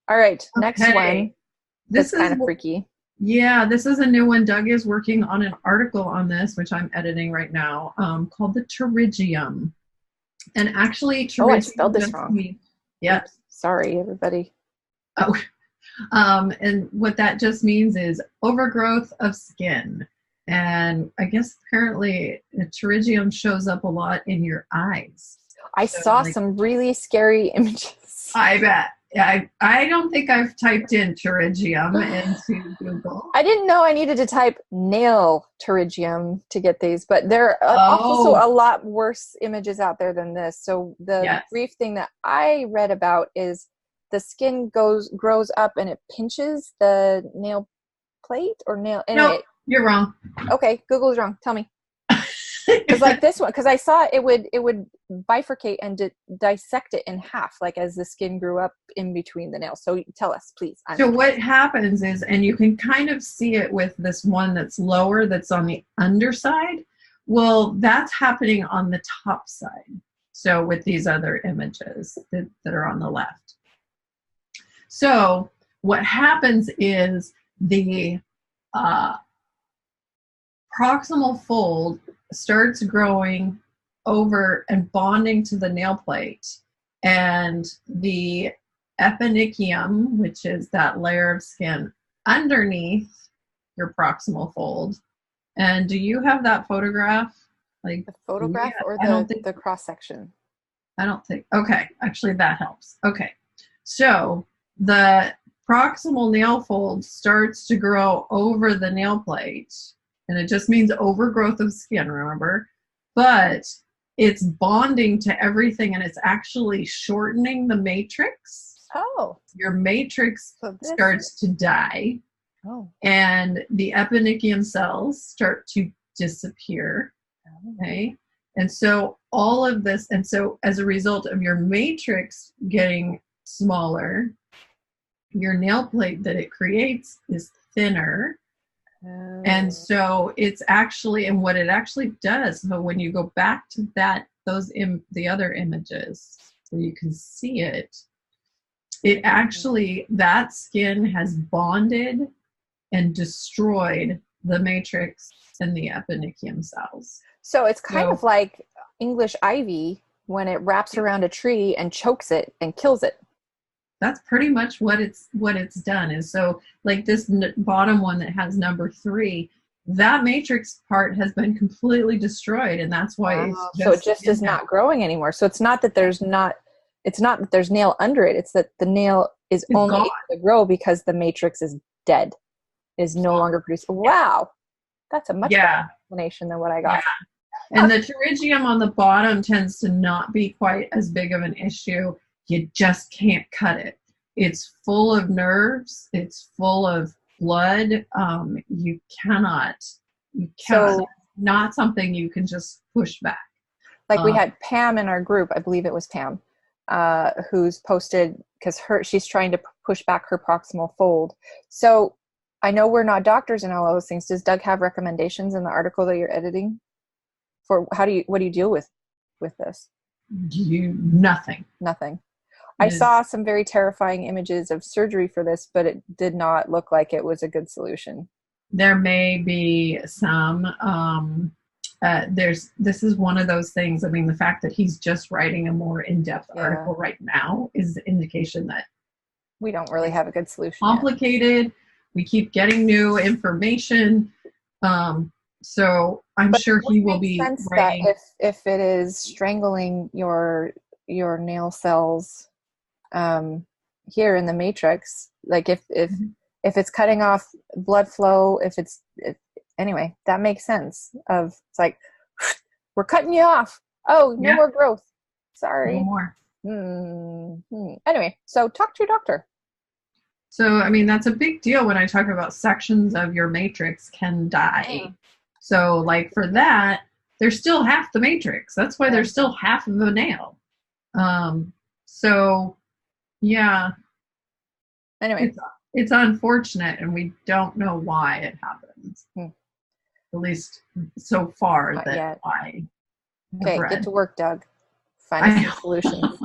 All right, next one. This is kind of freaky. Yeah, this is a new one. Doug is working on an article on this, which I'm editing right now, called the Pterygium. And actually, Pterygium I spelled this wrong. Yep. Oops, sorry, everybody. Oh, and what that just means is overgrowth of skin. And I guess apparently the pterygium shows up a lot in your eyes. I saw some really scary images. I bet. I don't think I've typed in pterygium into Google. I didn't know I needed to type nail pterygium to get these, but there are also a lot worse images out there than this. So the brief thing that I read about is the skin grows up and it pinches the nail plate or nail. No, you're wrong. Okay, Google's wrong. Tell me. Because like this one, because I saw it would bifurcate and dissect it in half, like as the skin grew up in between the nails. So tell us, please. So what happens is, and you can kind of see it with this one that's lower, that's on the underside. Well, that's happening on the top side. So with these other images that are on the left. So what happens is the proximal fold starts growing over and bonding to the nail plate, and the eponychium, which is that layer of skin underneath your proximal fold. And do you have that photograph? Like the photograph or the cross section? I don't think. Okay, actually that helps. Okay, so the proximal nail fold starts to grow over the nail plate. And it just means overgrowth of skin, remember? But it's bonding to everything, and it's actually shortening the matrix. Oh. Your matrix starts to die. Oh. And the eponychium cells start to disappear. Okay? And so all of this, and so as a result of your matrix getting smaller, your nail plate that it creates is thinner. And so it's actually, and what it actually does, so when you go back to the other images where you can see it, it actually, that skin has bonded and destroyed the matrix and the eponychium cells. So it's kind of like English ivy when it wraps around a tree and chokes it and kills it. That's pretty much what it's done. And so like this bottom one that has number 3, that matrix part has been completely destroyed, and that's why it just is not growing anymore. So it's not that there's nail under it, it's that the nail is only able to grow because the matrix is dead, is no longer producing. Wow, that's a much better explanation than what I got. And the pterygium on the bottom tends to not be quite as big of an issue. You just can't cut it. It's full of nerves. It's full of blood. You cannot, not something you can just push back. Like we had Pam in our group, I believe it was Pam, who's posted, because she's trying to push back her proximal fold. So I know we're not doctors and all those things. Does Doug have recommendations in the article that you're editing for what do you deal with this? Nothing. I saw some very terrifying images of surgery for this, but it did not look like it was a good solution. There may be some, this is one of those things. I mean, the fact that he's just writing a more in-depth article right now is the indication that we don't really have a good solution. Complicated. Yet. We keep getting new information. So I'm sure he will be writing. That if it is strangling your nail cells here in the matrix, like if it's cutting off blood flow, anyway, that makes sense. It's like, we're cutting you off. Oh, no more growth. Sorry. No more. Anyway, so talk to your doctor. So, I mean, that's a big deal when I talk about sections of your matrix can die. Yeah. So, like for that, there's still half the matrix. That's why there's still half of the nail. So, yeah. Anyway. It's unfortunate, and we don't know why it happens. At least so far Not that yet. I Okay, read. get to work, Doug. Find some solutions.